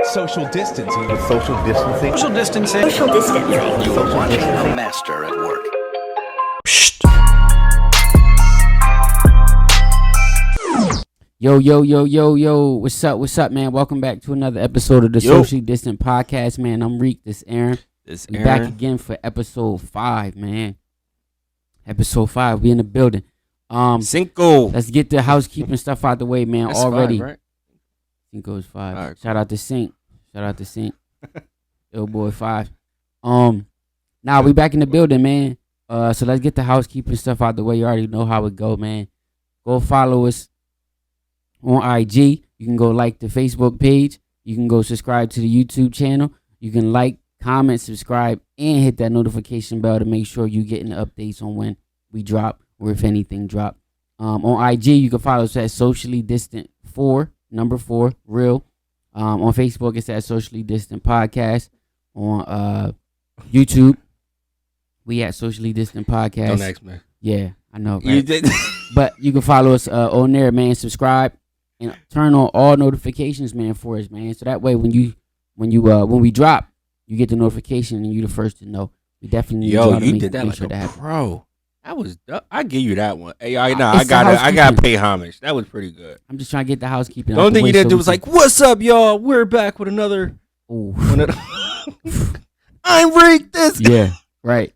Social distancing. Social distancing. Social distancing. Social distancing. You are watching a master at work. Yo, what's up, man? Welcome back to another episode of the Socially Distant Podcast, man. I'm Reek, this Aaron. We back again for episode 5, man. Episode 5, we in the building. Cinco. Let's get the housekeeping stuff out the way, man. That's already. 5, right? Cinco is 5. Right, Shout out to Sync. Ill boy 5. Now we back in the building, man. So let's get the housekeeping stuff out the way. You already know how it go, man. Go follow us on IG. You can go like the Facebook page. You can go subscribe to the YouTube channel. You can like, comment, subscribe, and hit that notification bell to make sure you're getting the updates on when we drop or if anything drop. On IG, you can follow us at Socially Distant 4, number 4, real. On Facebook, it's at Socially Distant Podcast. On YouTube, we at Socially Distant Podcast. Don't ask me. Yeah, I know. Right? You did. But you can follow us on there, man. Subscribe and turn on all notifications, man, for us, man. So that way, when we drop, you get the notification and you're the first to know. We definitely need y'all to did that make like sure a that pro. That was. I give you that one. Hey, I gotta pay homage. That was pretty good. I'm just trying to get the housekeeping. The only thing you did do was like, "What's up, y'all? We're back with another." I'm Reek. This. Yeah. Right.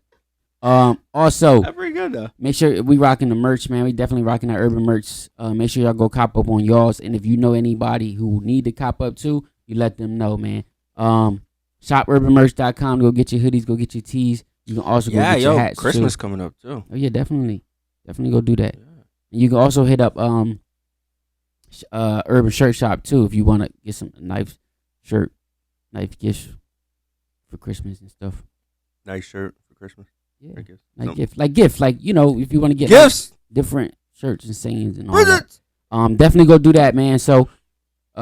Also, that's pretty good though. Make sure we rocking the merch, man. We definitely rocking that urban merch. Make sure y'all go cop up on y'all's. And if you know anybody who need to cop up too, you let them know, man. ShopUrbanMerch.com. Go get your hoodies. Go get your tees. You can also go get your hats. Christmas too. coming up too. Oh yeah, definitely go do that. Yeah. And you can also hit up Urban Shirt Shop too if you want to get some knife gifts for Christmas and stuff. Nice shirt for Christmas. Yeah, gift, if you want to get gifts, different shirts and sayings and all that. Definitely go do that, man. So,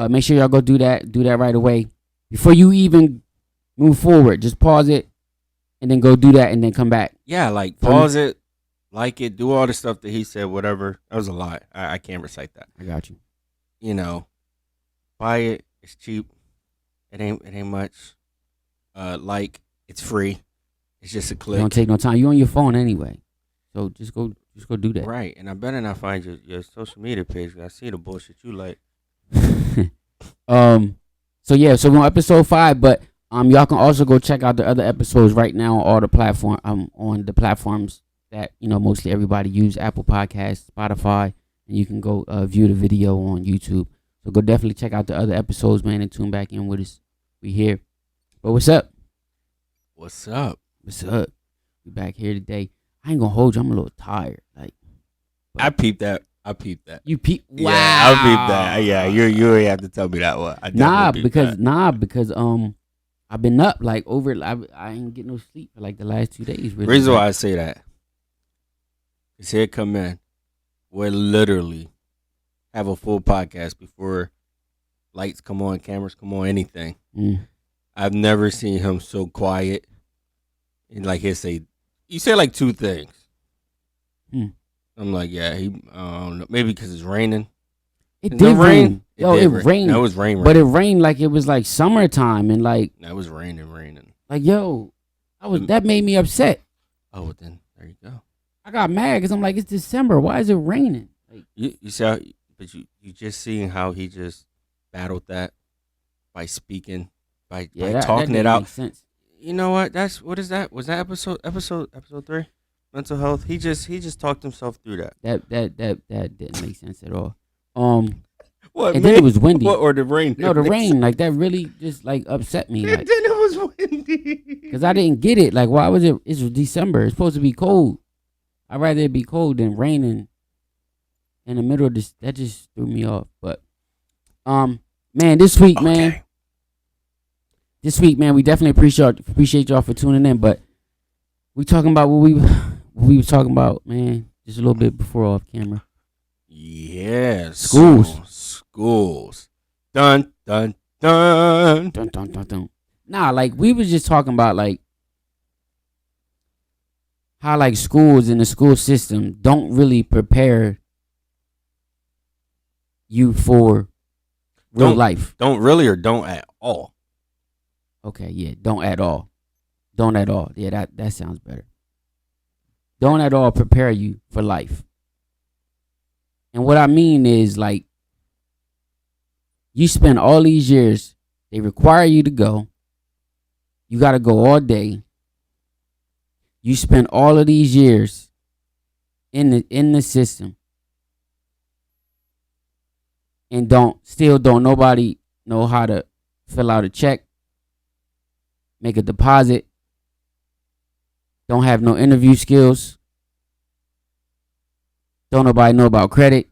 make sure y'all go do that right away before you even move forward. Just pause it and then go do that and then come back. Yeah, like pause it, like it, do all the stuff that he said. Whatever. That was a lot. I can't recite that. I got you. Buy it. It's cheap. It ain't much. It's free. It's just a click. It don't take no time. You on your phone anyway, so just go do that. Right, and I better not find your social media page. I see the bullshit you like. So we're on episode 5, but y'all can also go check out the other episodes right now on all the on the platforms that mostly everybody use, Apple Podcasts, Spotify, and you can go view the video on YouTube. So go definitely check out the other episodes, man, and tune back in with us. We here. But what's up? What's up? We back here today. I ain't gonna hold you. I'm a little tired. I peeped that. You peep? Wow. Yeah, I peeped that. Yeah, you ain't have to tell me that one. Because I've been up I ain't getting no sleep for the last 2 days. Really. Reason why I say that is here come in. We'll literally have a full podcast before lights come on, cameras come on, anything. I've never seen him so quiet. And you say 2 things. I'm like, yeah, I don't know. Maybe because it's raining. It did rain. It rained. No, it was rain. But it rained like it was summertime and That was raining. That made me upset. Oh, well then there you go. I got mad because I'm like, it's December. Why is it raining? You see how, but you just seeing how he just battled that by speaking, by talking it out. Make sense. You know what? What is that? Was that episode 3? Mental health. He just talked himself through that. That didn't make sense at all. What? And then it was windy. What, or the rain? No, the rain. That really just upset me. And then it was windy. Because I didn't get it. Why was it? It's December. It's supposed to be cold. I'd rather it be cold than raining in the middle of this. That just threw me off. But man, this week, man. This week, man, we definitely appreciate y'all for tuning in. But we talking about what we was talking about, man, just a little bit before off camera. Yeah, schools. Dun dun dun. Dun dun dun dun. Nah, we was just talking about how schools and the school system don't really prepare you for real life. Don't really or don't at all. Okay, yeah, don't at all. Don't at all. Yeah, that sounds better. Don't at all prepare you for life. And what I mean is, like, you spend all these years, they require you to go. You got to go all day. You spend all of these years in the system, and don't nobody know how to fill out a check, make a deposit, don't have no interview skills, don't nobody know about credit,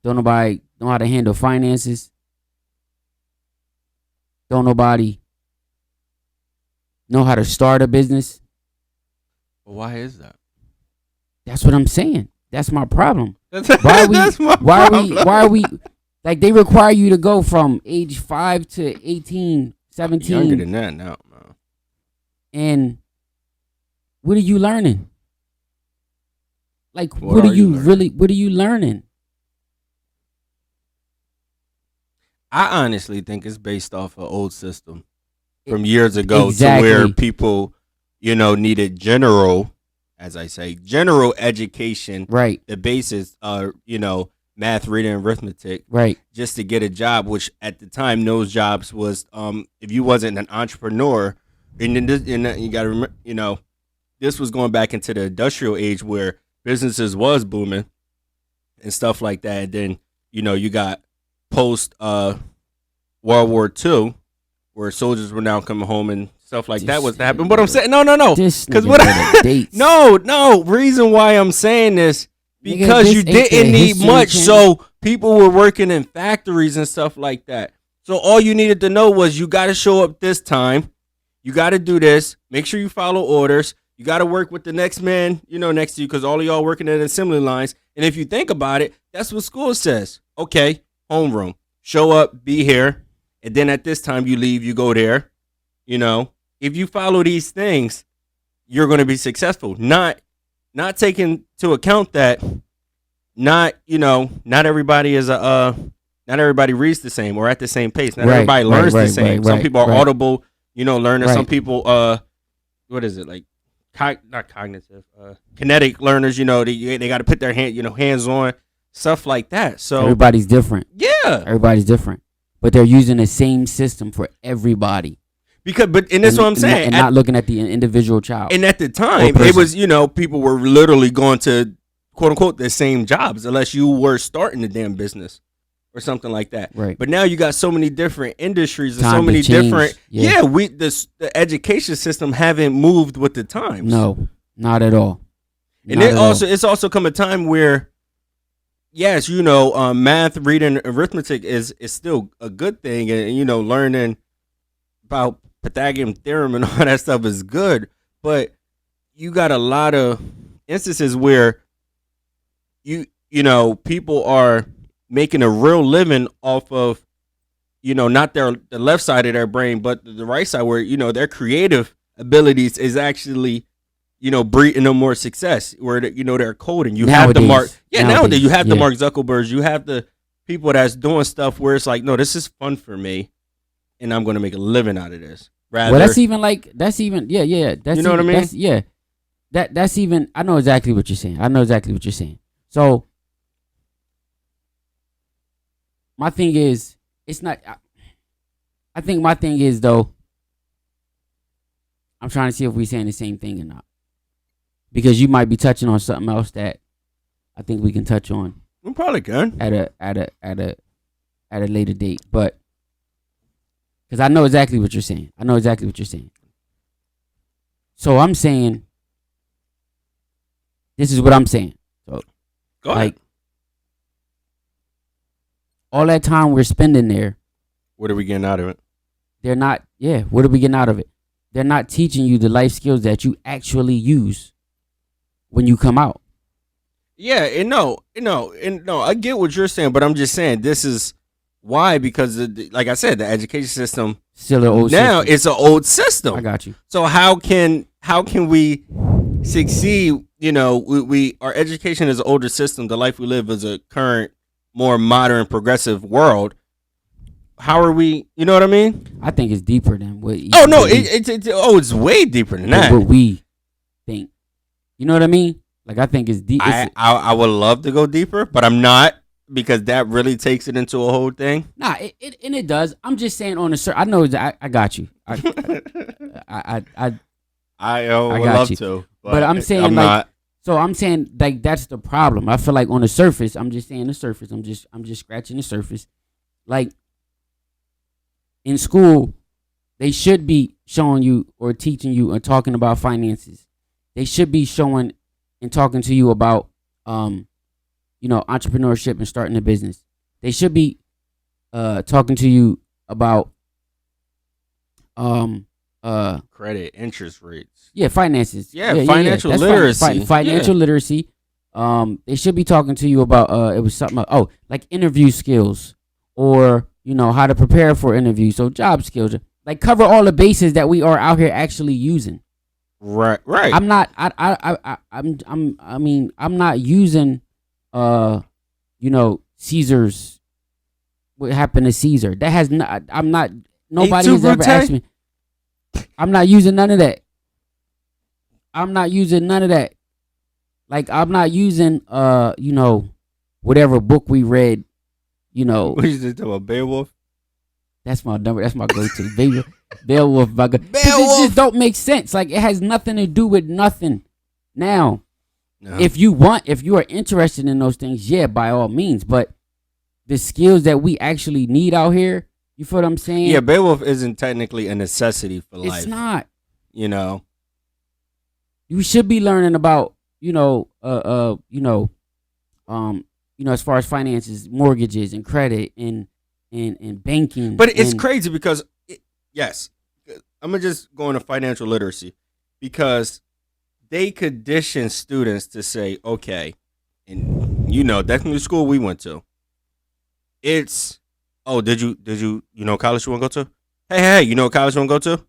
don't nobody know how to handle finances, don't nobody know how to start a business. Why is that? That's what I'm saying. That's my problem. Why are we like, they require you to go from age 5 to 18, 17. Younger than that now, man. And what are you learning? Like, What are you learning? what are you learning? I honestly think it's based off an old system from years ago Exactly. to where people, needed general education. Right. The basis are, math, reading, and arithmetic. Right. Just to get a job, which at the time those jobs was, if you wasn't an entrepreneur, and you got to remember, this was going back into the industrial age where businesses was booming and stuff like that. And then, you got post World War II, where soldiers were now coming home and stuff like that was happening. But I'm saying, no, because no reason why I'm saying this, because you didn't need much, so people were working in factories and stuff like that. So all you needed to know was you got to show up this time, you got to do this, make sure you follow orders, you got to work with the next man, next to you, because all of y'all working at assembly lines. And if you think about it, that's what school says. Okay, homeroom, show up, be here. And then at this time you leave, you go there. If you follow these things, you're going to be successful. Not taking into account that not everybody is not everybody reads the same or at the same pace. Not everybody learns the same. Some people are audible, learners. Some people what is it, like not cognitive, kinetic learners, they got to put their hands on, stuff like that. So everybody's different. Yeah. Everybody's different. But they're using the same system for everybody. And that's what I'm saying. And not looking at the individual child. And at the time, it was, people were literally going to, quote unquote, the same jobs, unless you were starting a damn business or something like that. Right. But now you got so many different industries and Time so many to change. different. Yeah. The education system haven't moved with the times. No, not at all. And it's also come a time where, yes, math, reading, arithmetic is still a good thing, and learning about Pythagorean theorem and all that stuff is good, but you got a lot of instances where people are making a real living off of not the left side of their brain, but the right side, where their creative abilities is actually breeding them more success, where they're coding. You have the Mark, nowadays you have the Mark Zuckerbergs, you have the people that's doing stuff where it's like, no, this is fun for me, and I'm going to make a living out of this. Rather, well, that's even that's that's you know even, what I mean? That's even, I know exactly what you're saying. So my thing is, it's not. I think my thing is, though, I'm trying to see if we're saying the same thing or not, because you might be touching on something else that I think we can touch on. We probably can at a later date, but because I know exactly what you're saying. So I'm saying, this is what I'm saying. So, go ahead. All that time we're spending there, what are we getting out of it? They're not. Yeah, what are we getting out of it? They're not teaching you the life skills that you actually use when you come out. Yeah, and no, I get what you're saying, but I'm just saying this is why, because like I said, the education system still an old now system. It's an old system. I got you. So how can we succeed? We our education is an older system. The life we live is a current, more modern, progressive world. how are we? You know what I mean? I think it's deeper than what. Oh no, it's way deeper than that. What we think. You know what I mean? Like I think it's deep. I would love to go deeper, but I'm not because that really takes it into a whole thing. Nah, it does. I'm just saying on a certain. I know that I got you. I would got love you. to, but I'm saying I'm like. not. So I'm saying like that's the problem. I feel like on the surface, I'm just saying the surface. I'm just scratching the surface. Like in school, they should be showing you or teaching you or talking about finances. They should be showing and talking to you about entrepreneurship and starting a business. They should be talking to you about Credit, interest rates. Yeah, finances. Yeah, financial literacy. Financial literacy. They should be talking to you about it was something like interview skills or how to prepare for interviews. So job skills. Like cover all the bases that we are out here actually using. Right. I'm not I'm not using Caesar's what happened to Caesar. That has not nobody has ever asked me. I'm not using none of that. Like I'm not using whatever book we read, What is this about Beowulf? That's my number. That's my go-to. Beowulf. It just don't make sense. Like it has nothing to do with nothing. Now, if you are interested in those things, yeah, by all means. But the skills that we actually need out here, you feel what I'm saying? Yeah, Beowulf isn't technically a necessity for life. It's not. You should be learning about, as far as finances, mortgages and credit and banking. But it's crazy because, yes, I'm going to just go into financial literacy because they condition students to say, okay, and that's the school we went to. It's, oh, did you college you want to go to? Hey, you know what college you want to go to?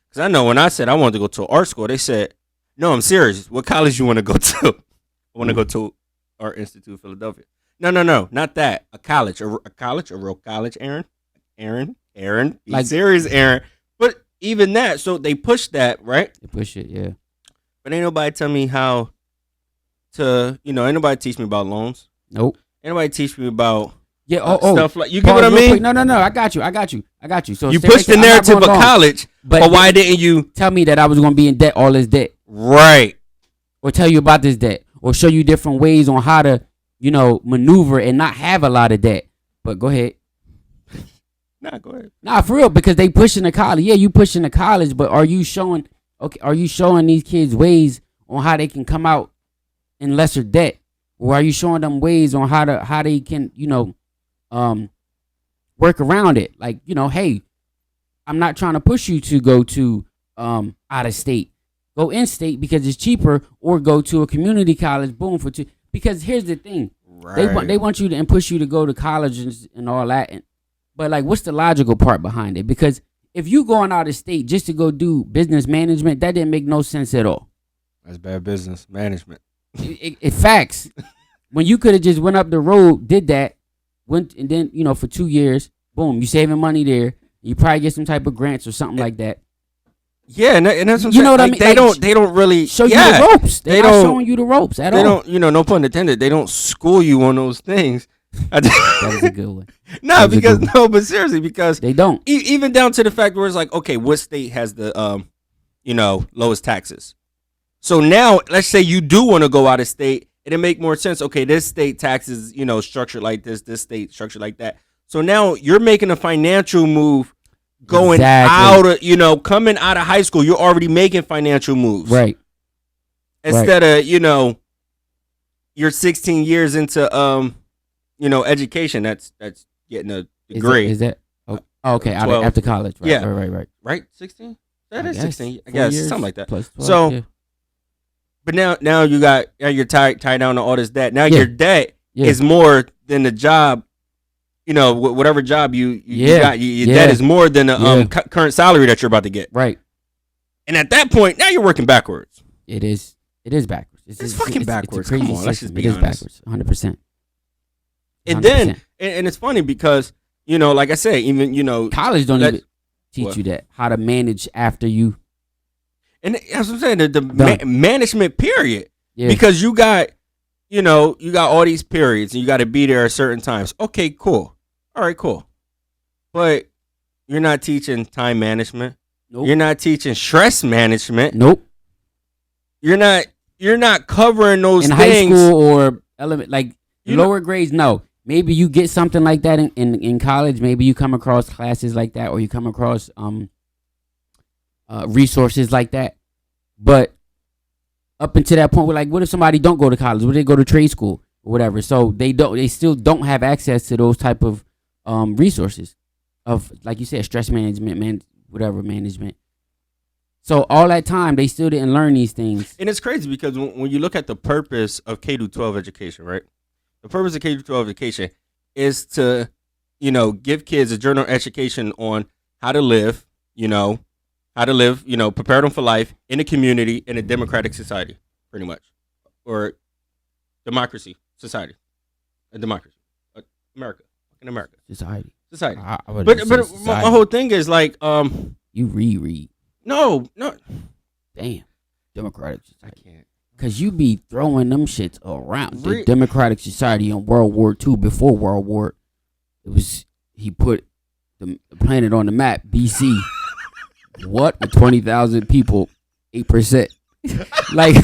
Because I know when I said I wanted to go to art school, they said, no, I'm serious. What college you want to go to? I want to go to Art Institute of Philadelphia. No, not that. A college, a real college, Aaron. Be serious, Aaron. But even that, so they push that, right? They push it, yeah. But ain't nobody tell me how to, ain't nobody teach me about loans. Nope. Ain't nobody teach me about stuff like, you get what I mean? Quick. No, I got you. So you pushed the narrative of college, but why didn't you tell me that I was going to be in debt, all this debt? Right. Or tell you about this debt, or show you different ways on how to, maneuver and not have a lot of debt. But go ahead. Go ahead. Nah, for real, because they pushing the college. Yeah, you pushing the college, but are you showing these kids ways on how they can come out in lesser debt? Or are you showing them ways on how they can, work around it? Like, hey, I'm not trying to push you to go to out of state. Go in state because it's cheaper, or go to a community college, boom, for two. Because here's the thing. Right. They want you to and push you to go to college and all that. But like, what's the logical part behind it? Because if you going out of state just to go do business management, that didn't make no sense at all. That's bad business management. It facts. When you could have just went up the road, did that, went, and then, for 2 years, boom, you saving money there. You probably get some type of grants or something like that. Yeah, and that's what I'm saying. What I mean? They don't really show you the ropes. They're not showing you the ropes at all. They don't, no pun intended. They don't school you on those things. That was a good one. But seriously, because they don't. Even down to the fact where it's like, okay, what state has the lowest taxes? So now, let's say you do want to go out of state, it'll make more sense. Okay, this state taxes, structured like this state structured like that. So now you're making a financial move. Going out of, coming out of high school, you're already making financial moves. Right. Instead of, you're 16 years into, education. That's getting a degree. Is that okay? After college. Right, yeah. Right. Right? 16? That is 16. I guess. Something like that. Plus 12, so, yeah. But now you're tied down to all this debt. Now your debt is more than the job. Whatever job you got, your debt is more than the current salary that you're about to get. Right. And at that point, now you're working backwards. It is backwards. It's fucking backwards. It's a crazy Come on, let's just be honest. honest. It is backwards, 100%. And then, and it's funny because, like I said, even college don't even teach what? you that, how to manage after you. And that's what I'm saying. The Done. management period, Yeah. because you got all these periods, and you got to be there at certain times. Okay, cool. All right, cool. But you're not teaching time management. Nope. You're not teaching stress management. Nope. You're not covering those In things. high school or like lower grades. No, maybe you get something like that in college. Maybe you come across classes like that, or you come across resources like that. But up until that point, we're like, what if somebody don't go to college? What if they go to trade school or whatever? So they still don't have access to those type of resources of, like you said, stress management, management. So all that time, they still didn't learn these things. And it's crazy because when you look at the purpose of K-12 education, right? The purpose of K-12 education is to, give kids a general education on how to live, prepare them for life in a community, in a democratic society, pretty much. Or democracy, society. A democracy. America. In America. Society. But my whole thing is like, you reread. No. Damn. Democratic Society. I can't. Because you be throwing them shits around. The Democratic Society in World War II, before World War, he put the planet on the map, BC. What? With 20,000 people, 8%. Like,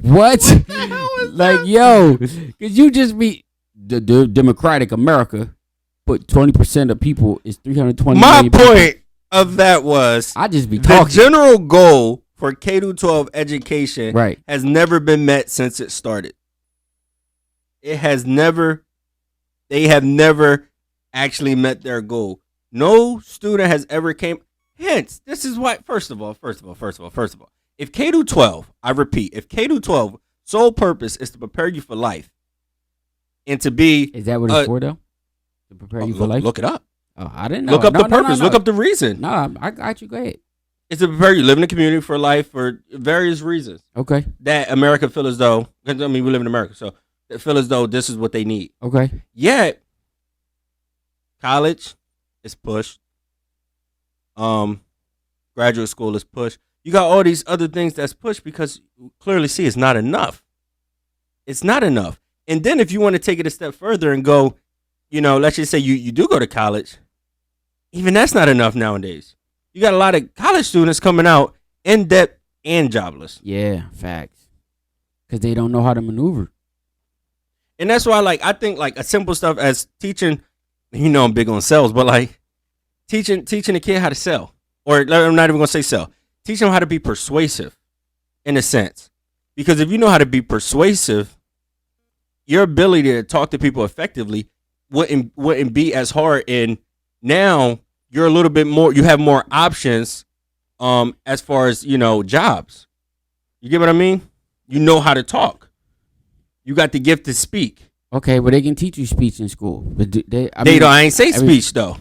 what? Like, yo, because you just be the Democratic America, but 20% of people is 320 My million point people. Of that was, I just be the talking. general goal for K-12 education Right. has never been met since it started. They have never actually met their goal. No student has ever came. Hence, this is why. First of all, if K-12, I repeat, if K-12 sole purpose is to prepare you for life, and to be, is that what it's for though? To prepare you for life. Look it up. Oh, I didn't know. Look up the purpose. Look up the reason. No, I got you. Go ahead. It's to prepare you live in a community for life for various reasons. Okay. That America feel as though, we live in America, so they feel as though this is what they need. Okay. Yet, college is pushed. Graduate school is pushed. You got all these other things that's pushed because you clearly see it's not enough. It's not enough. And then if you want to take it a step further and go, let's just say you do go to college, even that's not enough nowadays. You got a lot of college students coming out in debt and jobless. Yeah, facts. Because they don't know how to maneuver. And that's why, I think, a simple stuff as teaching, I'm big on sales, but, teaching a kid how to sell. Or I'm not even going to say sell. Teach them how to be persuasive, in a sense. Because if you know how to be persuasive, your ability to talk to people effectively wouldn't be as hard, and now you're a little bit more, you have more options as far as jobs. You get what I mean? You know how to talk. You got the gift to speak. Okay, but they can teach you speech in school. But I ain't say speech though.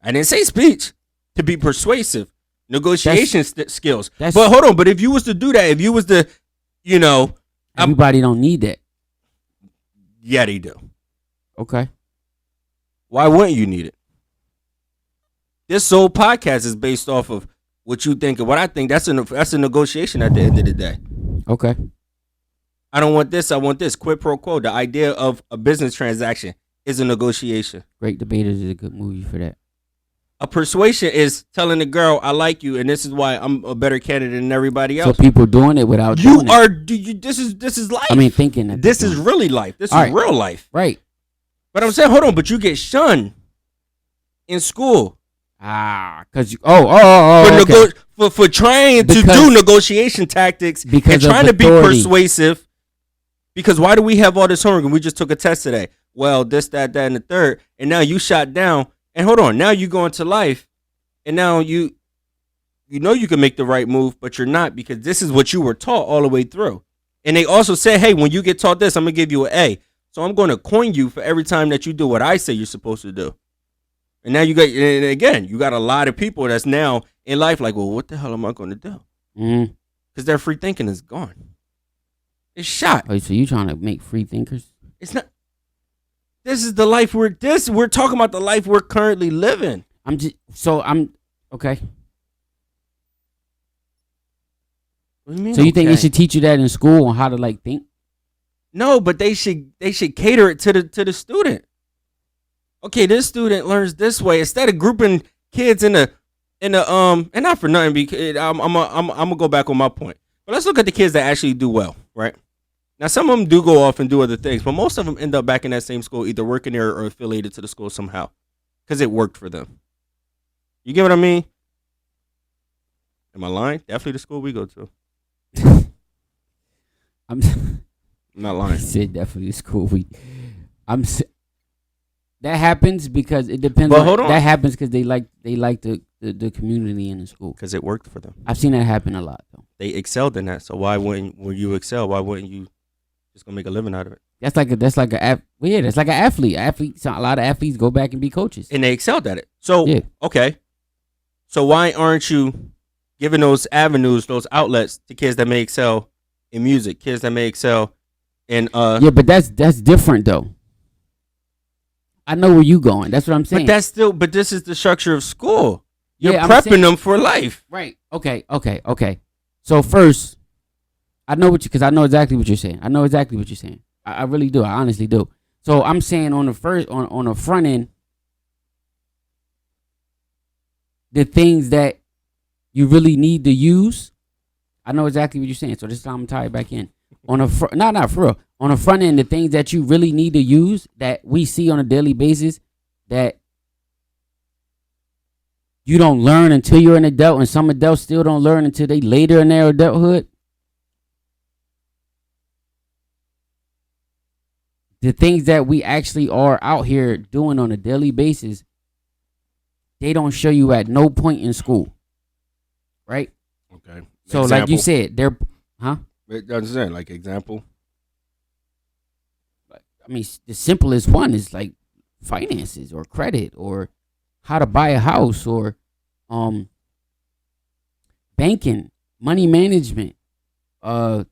I didn't say speech. To be persuasive, negotiation skills. But hold on, but if you was to do that, if you was to, everybody don't need that. Yeah, they do. Okay. Why wouldn't you need it? This whole podcast is based off of what you think and what I think. That's a negotiation at the end of the day. Okay. I don't want this. I want this. Quid pro quo. The idea of a business transaction is a negotiation. Great Debaters is a good movie for that. A persuasion is telling the girl, I like you, and this is why I'm a better candidate than everybody else. So people doing it without doing it. This is life. I mean, thinking that this is really life. This is real life. Right. But I'm saying, hold on, but you get shunned in school. Because for trying to do negotiation tactics and trying to be persuasive. Because why do we have all this homework? And we just took a test today. Well, this, that, and the third, and now you shot down. And hold on, now you go into life, and now you can make the right move, but you're not, because this is what you were taught all the way through. And they also said, hey, when you get taught this, I'm going to give you an A. So I'm going to coin you for every time that you do what I say you're supposed to do. And now you got a lot of people that's now in life like, well, what the hell am I going to do? Because their free thinking is gone. It's shot. Wait, so you trying to make free thinkers? It's not. This is the life we're talking about, the life we're currently living. I'm okay. What do you mean? So you think they should teach you that in school on how to like think? No, but they should cater it to the student. Okay, this student learns this way instead of grouping kids in the and not for nothing, because I'm gonna go back on my point. But let's look at the kids that actually do well, right? Now, some of them do go off and do other things, but most of them end up back in that same school, either working there or affiliated to the school somehow, because it worked for them. You get what I mean? Am I lying? Definitely the school we go to. I'm not lying. I said definitely the school we. That happens because it depends. But hold on. That happens because they like the community in the school. Because it worked for them. I've seen that happen a lot though. They excelled in that. So why wouldn't when you excel? Why wouldn't you just gonna make a living out of it? That's like an athlete. A lot of athletes go back and be coaches, and they excelled at it. So yeah. Okay, so why aren't you giving those avenues, those outlets to kids that may excel in music, kids that may excel in yeah, but that's different though. I know where you going. That's what I'm saying. But this is the structure of school. You're prepping them for life. Right. Okay. So first, I know exactly what you're saying. I really do. I honestly do. So I'm saying on the front end, the things that you really need to use, I know exactly what you're saying. So this time I'm gonna tie it back in. On the not for real. On the front end, the things that you really need to use that we see on a daily basis that you don't learn until you're an adult, and some adults still don't learn until they later in their adulthood. The things that we actually are out here doing on a daily basis, they don't show you at no point in school. Right? Okay. So like you said, Understand, like example. I mean, the simplest one is like finances or credit or how to buy a house or banking, money management. They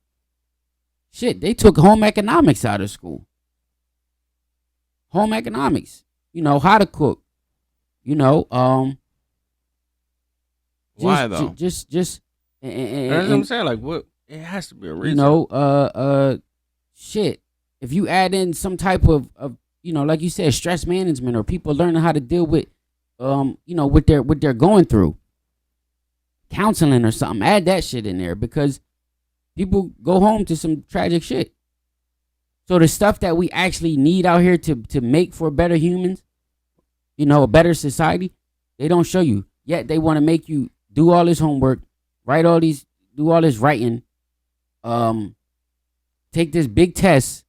took home economics out of school. Home economics. How to cook. Why though? Just that's what I'm saying. Like, what? It has to be a reason. If you add in some type of like you said, stress management or people learning how to deal with, what they're going through, counseling or something, add that shit in there because people go home to some tragic shit. So the stuff that we actually need out here to make for better humans, a better society, they don't show you. Yet they want to make you do all this homework, do all this writing, take this big test,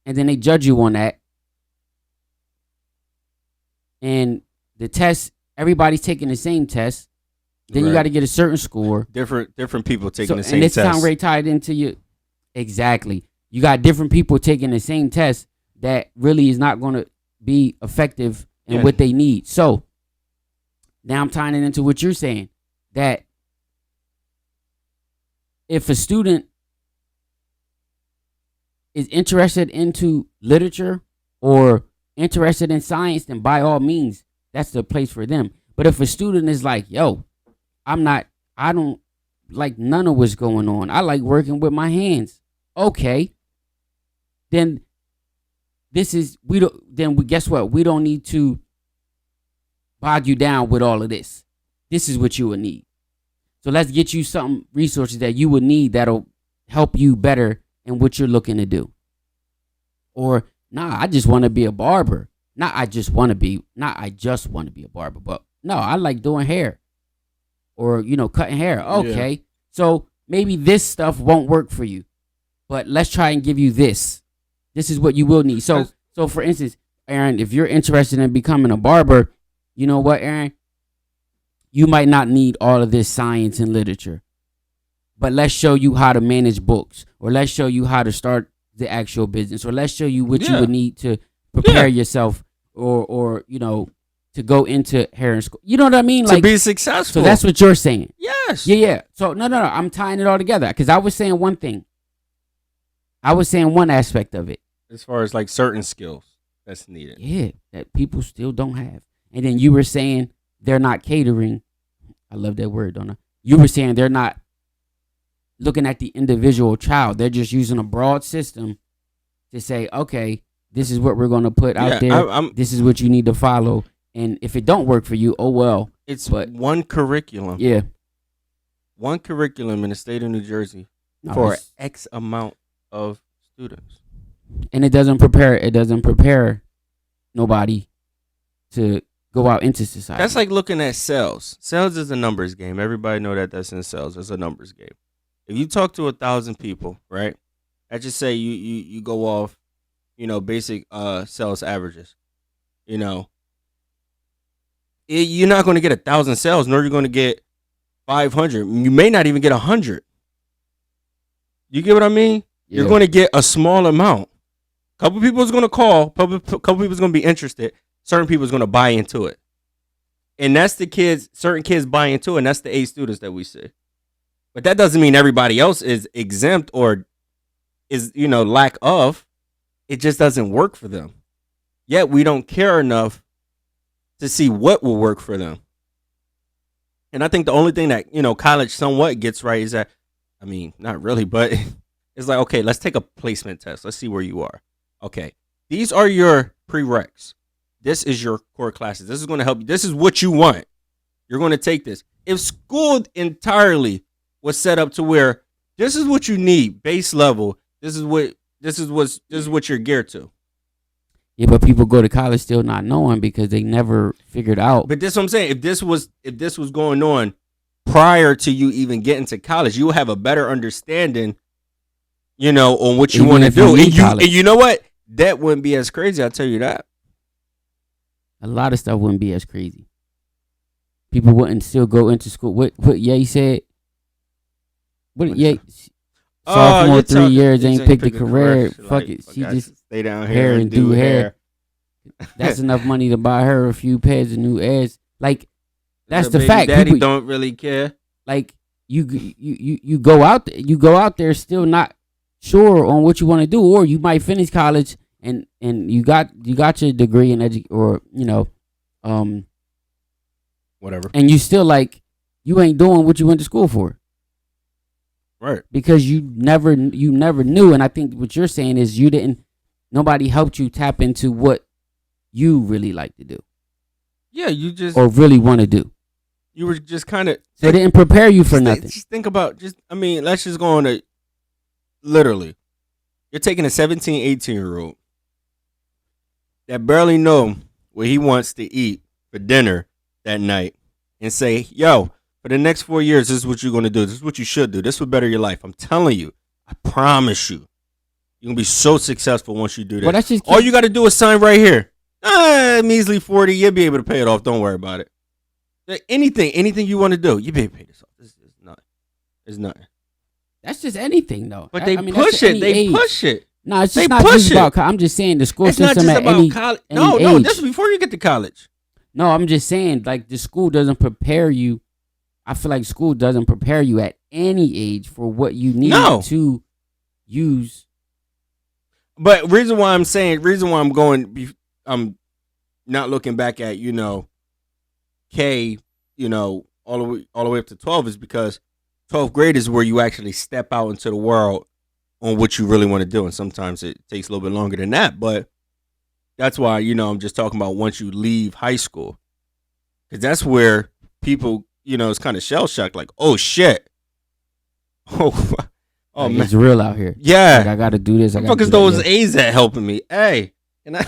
and then they judge you on that. And the test, everybody's taking the same test. Then you got to get a certain score. Different people taking the same and test. And this time right tied into you. Exactly. You got different people taking the same test that really is not going to be effective in what they need. So now I'm tying it into what you're saying, that if a student is interested into literature or interested in science, then by all means, that's the place for them. But if a student is like, yo, I don't like none of what's going on. I like working with my hands. Okay. Then guess what? We don't need to bog you down with all of this. This is what you would need. So let's get you some resources that you would need that'll help you better in what you're looking to do. Or, I just want to be a barber. I just want to be a barber, but no, I like doing hair or, cutting hair. Okay. Yeah. So maybe this stuff won't work for you, but let's try and give you this. This is what you will need. So for instance, Aaron, if you're interested in becoming a barber, you know what, Aaron? You might not need all of this science and literature, but let's show you how to manage books, or let's show you how to start the actual business, or let's show you what you would need to prepare yourself or to go into hair and school. You know what I mean? To be successful. So that's what you're saying. Yes. Yeah. So no. I'm tying it all together because I was saying one thing. I was saying one aspect of it. As far as like certain skills. that's needed. Yeah, that people still don't have. And then you were saying they're not catering. I love that word, don't I? You were saying they're not looking at the individual child. They're just using a broad system to say, okay, this is what we're going to put out there. This is what you need to follow. And if it don't work for you, oh well. But one curriculum. Yeah. One curriculum in the state of New Jersey for X amount of students. And it doesn't prepare nobody to go out into society. That's like looking at sales. Sales is a numbers game. Everybody know that that's in sales. It's a numbers game. If you talk to 1,000 people, right? I just say you go off, basic sales averages. You're not going to get 1,000 sales, nor you're going to get 500. You may not even get 100. You get what I mean? Yeah. You're going to get a small amount. A couple people is going to call. Couple people is going to be interested. Certain people is going to buy into it. And that's the kids. Certain kids buy into it, and that's the A students that we see. But that doesn't mean everybody else is exempt or is, lack of. It just doesn't work for them. Yet we don't care enough to see what will work for them. And I think the only thing that, college somewhat gets right is that, not really, but it's like, okay, let's take a placement test. Let's see where you are. Okay, these are your prereqs. This is your core classes. This is going to help you. This is what you want. You're going to take this. If school entirely was set up to where this is what you need, base level, this is what you're geared to. Yeah, but people go to college still not knowing because they never figured out. But that's what I'm saying. If this was going on prior to you even getting to college, you will have a better understanding, on what you want to do. And you know what? That wouldn't be as crazy. I'll tell you that. A lot of stuff wouldn't be as crazy. People wouldn't still go into school. What Ye said? What Ye? Sophomore 3 years ain't picked a career. Fuck it. She just stay down here and do hair. That's enough money to buy her a few pairs of new airs. Like, that's the fact. Daddy people don't really care. Like, you go out there still not sure on what you want to do, or you might finish college and you got your degree in whatever, and you still like you ain't doing what you went to school for. Right. Because you never knew. And I think what you're saying is nobody helped you tap into what you really like to do. Yeah, you just. Or really want to do. You were just kind of. They didn't prepare you for nothing. Just think about, let's just go on to, literally, you're taking a 17, 18-year-old that barely know what he wants to eat for dinner that night and say, yo, for the next 4 years, this is what you're going to do. This is what you should do. This will better your life. I'm telling you. I promise you. You're going to be so successful once you do that. Well, all you got to do is sign right here. Measly 40. You'll be able to pay it off. Don't worry about it. Anything you want to do, you'll be able to pay this off. It's nothing. That's just anything, though. But they push it. They push it. No, it's just not just about I'm just saying the school system at any college. Any No, age. this is before you get to college. No, I'm just saying, like, the school doesn't prepare you. I feel like school doesn't prepare you at any age for what you need to use. But reason why I'm not looking back at, K, all the way up to 12 is because 12th grade is where you actually step out into the world on what you really want to do. And sometimes it takes a little bit longer than that. But that's why, I'm just talking about once you leave high school. Because that's where people, it's kind of shell shocked. Like, oh, shit. Oh, like, man. It's real out here. Yeah. Like, I got to do this. What the fuck is those A's that helping me? Hey, can I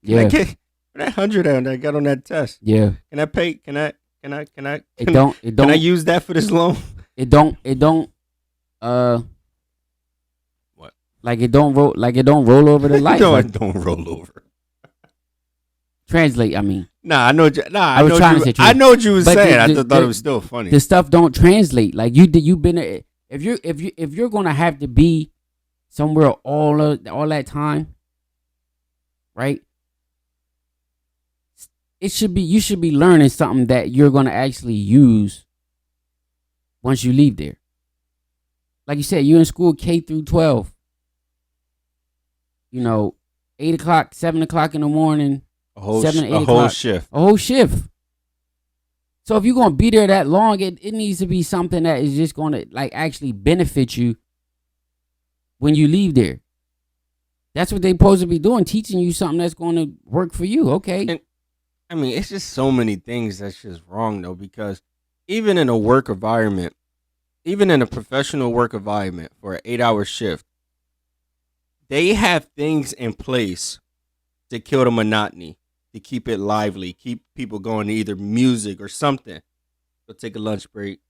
get that 100 that I got on that test? Yeah. Can I pay? Can I use that for this loan? It don't what? Like it don't roll over the life. No, like, it don't roll over. Translate, I mean. I know what you was saying. I thought it was still funny. The stuff don't translate. Like you've been if you're gonna have to be somewhere all that time, right? You should be learning something that you're gonna actually use once you leave there. Like you said, you're in school K through 12. 8 o'clock, 7 o'clock in the morning, A whole 7 to 8 a whole o'clock. shift. A whole shift. So if you're gonna be there that long, it needs to be something that is just gonna like actually benefit you when you leave there. That's what they supposed to be doing, teaching you something that's gonna work for you. Okay. And I mean, it's just so many things that's just wrong though, because even in a work environment, even in a professional work environment for an 8-hour shift, they have things in place to kill the monotony, to keep it lively, keep people going to either music or something. Go take a lunch break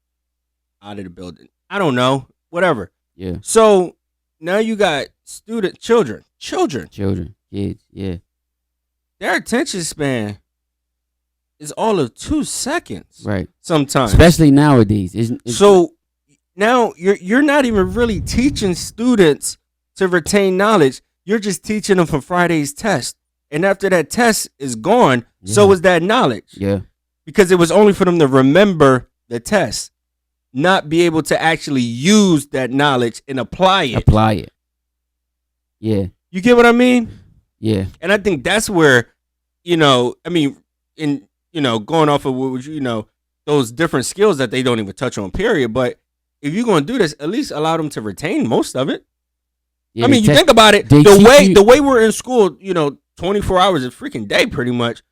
out of the building. I don't know, whatever. Yeah. So now you got children, Kids. Yeah. their attention span is all of 2 seconds. Right. Sometimes. Especially nowadays. It's So now you're not even really teaching students to retain knowledge. You're just teaching them for Friday's test. And after that test is gone, so is that knowledge. Yeah. Because it was only for them to remember the test, not be able to actually use that knowledge and apply it. Yeah. You get what I mean? Yeah. And I think that's where, I mean, going off of what those different skills that they don't even touch on, period. But if you're going to do this, at least allow them to retain most of it. Yeah, I mean, you think about it, the way we're in school, 24 hours a freaking day, pretty much.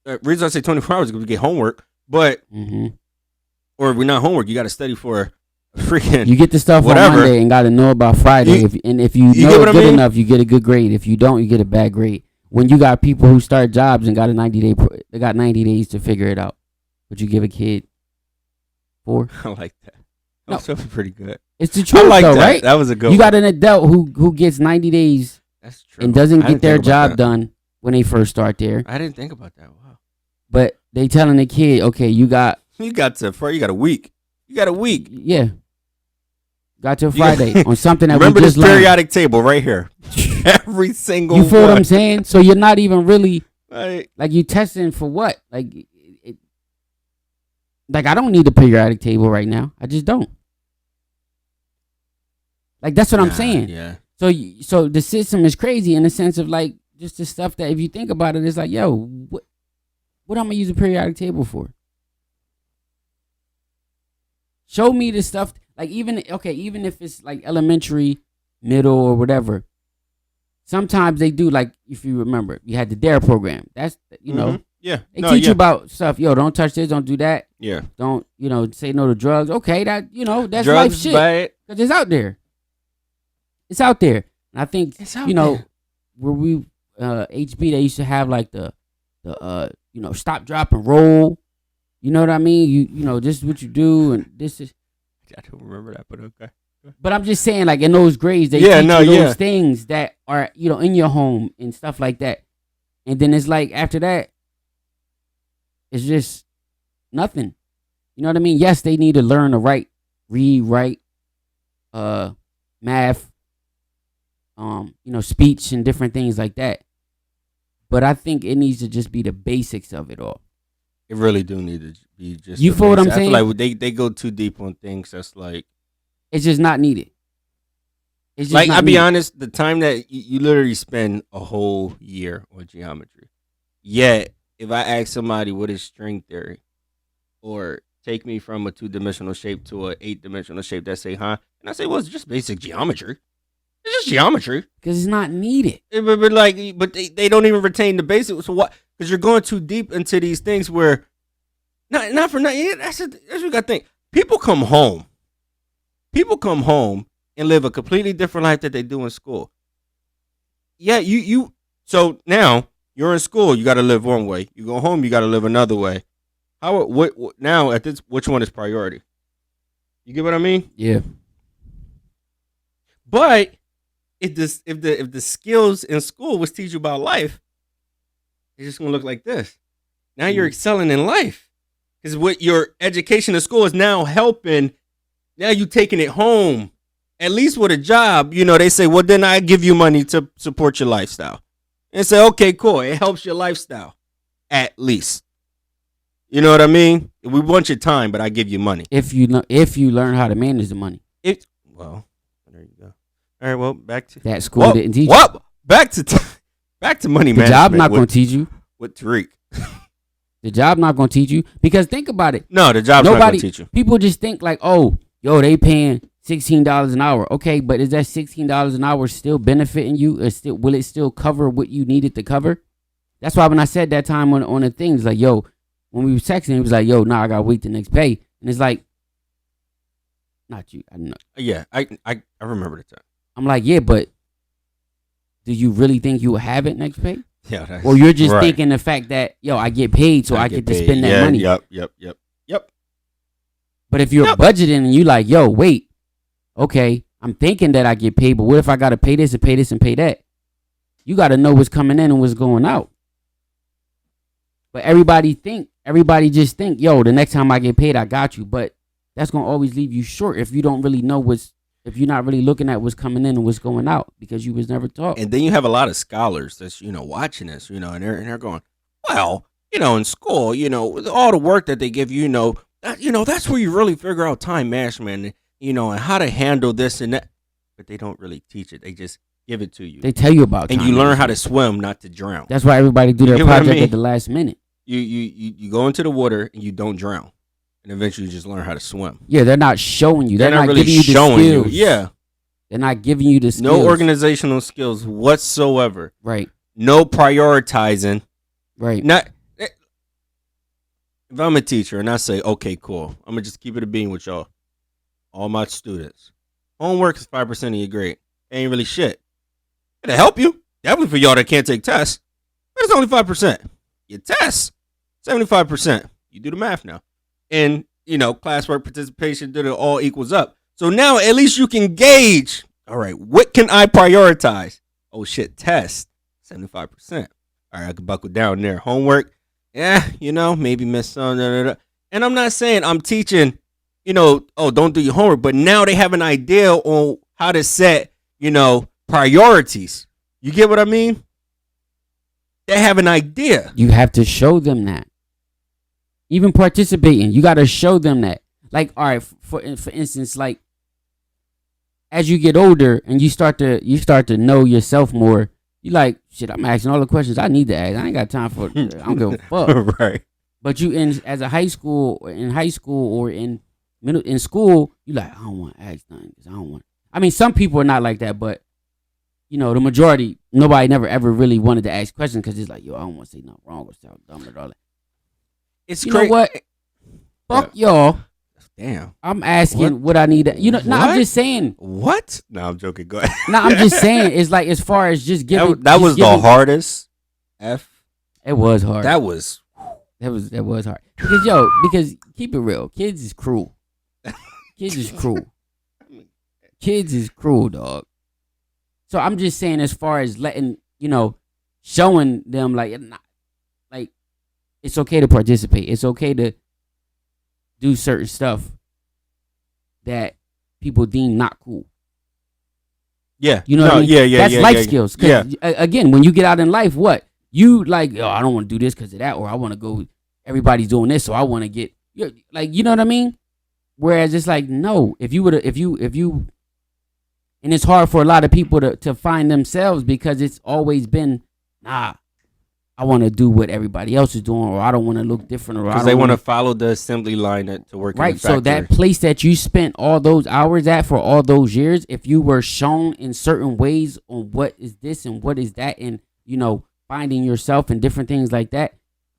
The reason I say 24 hours is because we get homework, but, or if we're not homework, you got to study for freaking you get the stuff whatever. on Monday and got to know about Friday. If you know it good enough, you get a good grade. If you don't, you get a bad grade. When you got people who start jobs and got a 90 days to figure it out, would you give a kid 4? I like that. That was pretty good. It's the truth, like though, that. right? That was a good You got one. an adult who gets 90 days That's true. and doesn't I get didn't their think about job that. done when they first start there. I didn't think about that. Wow. But they telling the kid, okay, you got a week. You got a week. Yeah. Got till Friday on something that Remember we just this learned. periodic table right here. Every single You feel one. what I'm saying? So you're not even really Right. like you testing for what? Like I don't need a periodic table right now. I just don't. Like that's what I'm saying. Yeah. So the system is crazy in the sense of like just the stuff that if you think about it, it's like, yo, what I'm gonna use a periodic table for? Show me the stuff. Like even if it's like elementary, middle, or whatever. Sometimes they do, like if you remember, you had the DARE program. That's know. Yeah. They teach you about stuff. Yo, don't touch this, don't do that. Yeah. Don't, say no to drugs. Okay, that that's Drugs, life shit. bad. Because it's out there. It's out there. And I think It's out there. where we HB, they used to have like the stop, drop, and roll. You know what I mean? You this is what you do, and this is. I don't remember that, but okay. But I'm just saying, like in those grades, they teach you those things that are in your home and stuff like that. And then it's like after that, it's just nothing. You know what I mean? Yes, they need to learn to read, write, math, speech and different things like that. But I think it needs to just be the basics of it all. It really do need to be just. You feel what I'm saying? I feel like they go too deep on things that's like. It's just not needed. It's just Like, not I'll be needed. honest, the time that you literally spend a whole year on geometry. Yet, if I ask somebody what is string theory, or take me from a 2-dimensional shape to a 8-dimensional shape, that say, huh? And I say, well, it's just basic geometry. It's just geometry. Because it's not needed. But they don't even retain the basics. So what? Because you're going too deep into these things where, not for nothing. Yeah, that's what you got to think. People come home and live a completely different life that they do in school. Yeah, so now you're in school, you got to live one way. You go home, you got to live another way. What now at this, which one is priority? You get what I mean? Yeah. But if the skills in school was teach you about life, it's just going to look like this. Now you're excelling in life. Because what your education in school is now helping. Now you taking it home, at least with a job. They say, well, then I give you money to support your lifestyle. And say, okay, cool. It helps your lifestyle, at least. You know what I mean? We want your time, but I give you money. If you learn how to manage the money. Well, there you go. All right, well, back to that school didn't teach you. back to money The management. job not going to teach you. With Tariq. The job not going to teach you because think about it. No, the job's not going to teach you. People just think like, oh, yo, they paying $16 an hour. Okay, but is that $16 an hour still benefiting you? Or will it still cover what you needed to cover? That's why when I said that time on the things like, yo, when we were texting, he was like, yo, nah, I got to wait the next pay. And it's like, not you. I know. Yeah, I remember the time. I'm like, yeah, but do you really think you will have it next pay? Yeah, or you're just thinking the fact that, yo, I get paid so I get to spend that money. Yep. But if you're budgeting and you like, yo, wait, okay, I'm thinking that I get paid, but what if I got to pay this and pay this and pay that? You got to know what's coming in and what's going out. But everybody just think, yo, the next time I get paid, I got you. But that's going to always leave you short if you don't really know if you're not really looking at what's coming in and what's going out because you was never taught. And then you have a lot of scholars that's, watching this, and they're going, well, in school, all the work that they give you, that's where you really figure out time management, and how to handle this and that. But they don't really teach it. They just give it to you. They tell you about time and you learn management. how to swim, not to drown. That's why everybody do their project at the last minute. You go into the water and you don't drown. And eventually you just learn how to swim. Yeah, they're not showing you. They're not really giving you the showing skills. you. Yeah. They're not giving you the skills. No organizational skills whatsoever. Right. No prioritizing. Right. If I'm a teacher and I say, okay, cool, I'm going to just keep it a bean with y'all. All my students. Homework is 5% of your grade. Ain't really shit. It'll help you. Definitely for y'all that can't take tests. But it's only 5%. Your tests, 75%. You do the math now. And, classwork participation, it all equals up. So now at least you can gauge, all right, what can I prioritize? Oh, shit, test, 75%. All right, I can buckle down there. Homework, maybe miss some. And I'm not saying I'm teaching, don't do your homework. But now they have an idea on how to set, priorities. You get what I mean? They have an idea. You have to show them that. Even participating, you got to show them that. Like, all right, for instance, like as you get older and you start to know yourself more, you like, shit, I'm asking all the questions I need to ask. I ain't got time for it. I don't give a fuck. Right. But you as a high school or in school, you like, I don't want to ask nothing because I don't want. I mean, some people are not like that, but the majority, nobody never ever really wanted to ask questions because it's like, yo, I don't want to say nothing wrong or sound dumb or all that. It's you know what? Fuck y'all. Damn. I'm asking what I need to, I'm just saying. What? No, I'm joking. Go ahead. No, I'm just saying. It's like, as far as just giving. That was the hardest. It was hard. That was hard. Because keep it real. Kids is cruel. Kids is cruel, dog. So I'm just saying, as far as letting, showing them like it's okay to participate. It's okay to do certain stuff that people deem not cool. Yeah. You know what I mean? Yeah. That's life yeah. skills. Yeah. Again, when you get out in life, what? You like, oh, I don't want to do this because of that, or I want to go, everybody's doing this, so I want to get, like, you know what I mean? Whereas it's like, no, if you, and it's hard for a lot of people to find themselves because it's always been, nah, I want to do what everybody else is doing, or I don't want to look different, or because they want to follow the assembly line to work in the factory. So that place that you spent all those hours at for all those years, if you were shown in certain ways on what is this and what is that, and finding yourself and different things like that,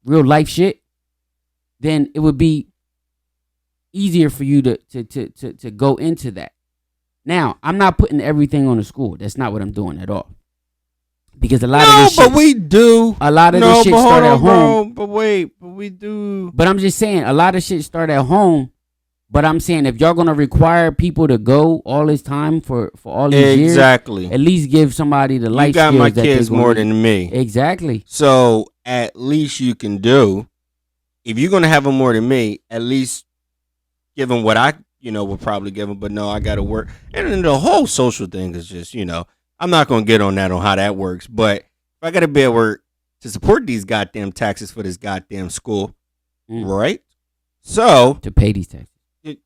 real life shit, then it would be easier for you to go into that. Now, I'm not putting everything on the school. That's not what I'm doing at all. Because a lot of this shit. But we do. A lot of this shit start at home. But we do. But I'm just saying, a lot of shit start at home. But I'm saying, if y'all gonna require people to go all this time for all these years, exactly, at least give somebody the life skills. You got my kids more than me. Exactly. So at least you can do. If you're gonna have them more than me, at least give them what I will probably give them. But no, I gotta work. And then the whole social thing is just I'm not going to get on that on how that works, but if I got to be at work to support these goddamn taxes for this goddamn school, right? So to pay these taxes, you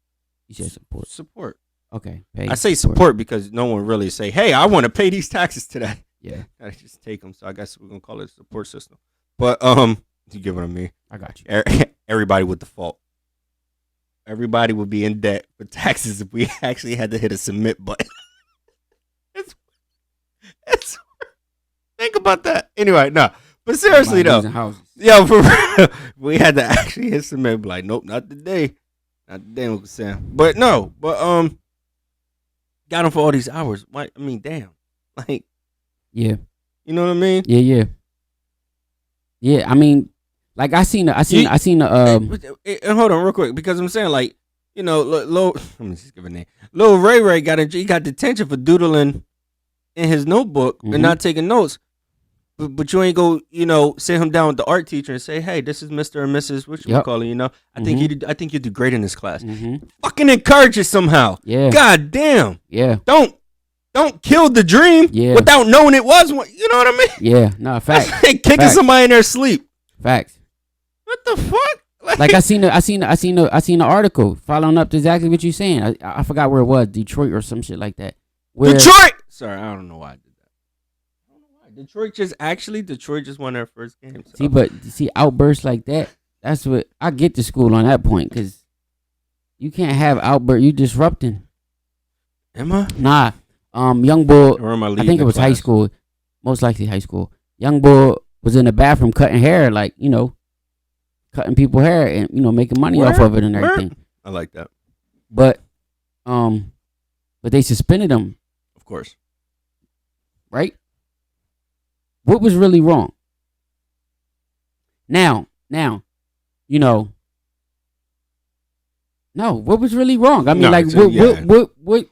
said support. Support. Okay. I say support because no one really say, "Hey, I want to pay these taxes today." Yeah, I just take them. So I guess we're gonna call it a support system. But you get what I mean? I got you. Everybody would default. Everybody would be in debt for taxes if we actually had to hit a submit button. it's think about that. Anyway, no. But seriously though, yeah, for real, we had to actually hit submit. Be like, nope, not today, not today, Uncle Sam. But no, got him for all these hours. Why? I mean, damn, like, yeah, you know what I mean? Yeah. I mean, like I seen the And hold on, real quick, because I'm saying, like, you know, let me just give a name. Lil Ray he got detention for doodling in his notebook and not taking notes. But you ain't go, you know, sit him down with the art teacher and say, hey, this is Mr. and Mrs. What you call it, you know? I think you do great in this class. Fucking encourage it somehow. Yeah. God damn. Yeah. Don't kill the dream without knowing it was one. You know what I mean? Yeah. No, facts. That's like kicking somebody in their sleep. Facts. What the fuck? Like I seen the article following up to exactly what you're saying. I forgot where it was, Detroit or some shit like that. Detroit. Sorry, I don't know why I did that. I don't know why. Detroit just won their first game. So. See outbursts like that. That's what I get to school on that point, because you can't have outbursts. You disrupting. Am I? Nah. Young boy. Or am I I think it was high school. Most likely high school. Young boy was in the bathroom cutting hair, like, you know, cutting people's hair and, you know, making money off of it and everything. I like that. But they suspended him. Of course. Right? What was really wrong? Now, you know. No, what was really wrong? I mean, what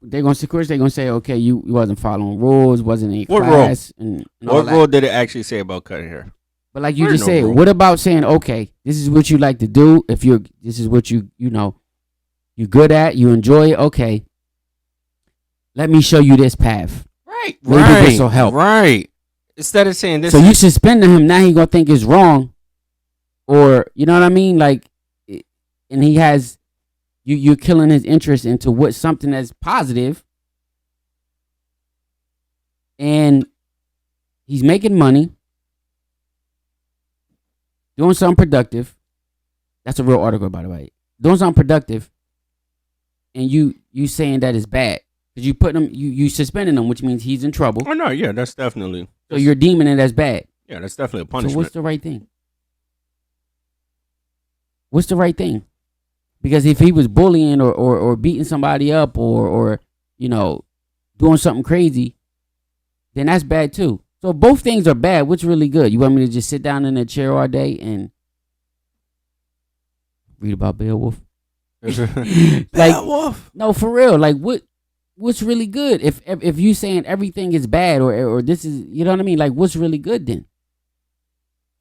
they're gonna say, okay, you wasn't following rules, wasn't in class, and what rule did it actually say about cutting hair? But like you just said, what about saying, okay, this is what you like to do? This is what you know, you're good at, you enjoy it. Okay, let me show you this path. Right. Maybe this will help. Right. Instead of saying this, so you suspending him, now he gonna think it's wrong, or you know what I mean? Like, and he has. You're killing his interest into what something that's positive, and he's making money, doing something productive. That's a real article, by the way. Doing something productive, and you saying that is bad because you put him, you suspending him, which means he's in trouble. Oh no, yeah, that's definitely. So you're deeming it as bad. Yeah, that's definitely a punishment. So what's the right thing? What's the right thing? Because if he was bullying or beating somebody up or you know, doing something crazy, then that's bad too. So both things are bad. What's really good? You want me to just sit down in a chair all day and read about Beowulf? Beowulf? No, for real. Like what's really good? If you saying everything is bad or this is, you know what I mean? Like what's really good then?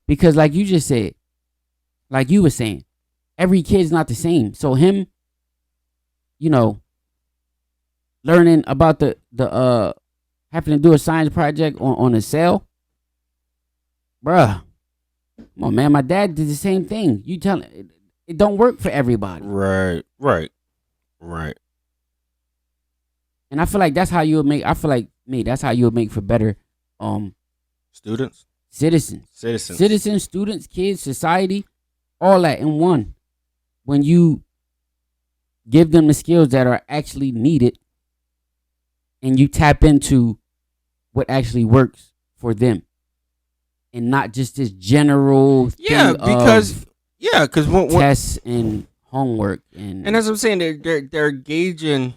Because like you just said, like you were saying, every kid's not the same. So him, you know, learning about the having to do a science project on a cell, bruh. Come on, man. My dad did the same thing. You tell it don't work for everybody. Right. And I feel like that's how you would make. I feel like that's how you would make for better, students, citizens, students, kids, society, all that in one. When you give them the skills that are actually needed and you tap into what actually works for them and not just this general thing because tests and homework and as I'm saying, they're gauging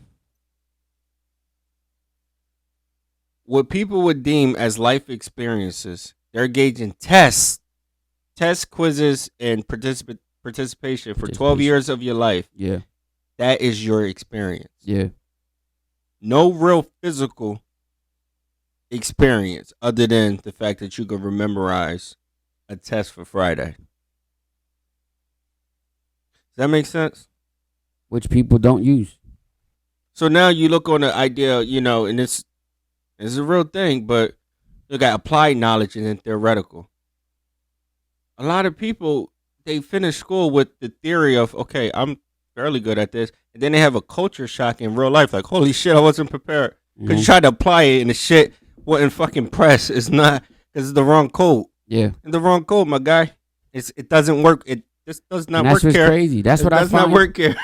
what people would deem as life experiences. They're gauging tests, quizzes, and participation for 12 years of your life. Yeah. That is your experience. Yeah. No real physical experience other than the fact that you can memorize a test for Friday. Does that make sense? Which people don't use. So now you look on the idea, you know, and it's a real thing, but you got applied knowledge and then theoretical. A lot of people, they finish school with the theory of, okay, I'm fairly good at this. And then they have a culture shock in real life. Like, holy shit, I wasn't prepared. because you tried to apply it and the shit wouldn't fucking press. It's not because it's the wrong code. Yeah, and the wrong code, my guy. It doesn't work. This does not and that's work what's here. crazy. That's what I does find. not work here.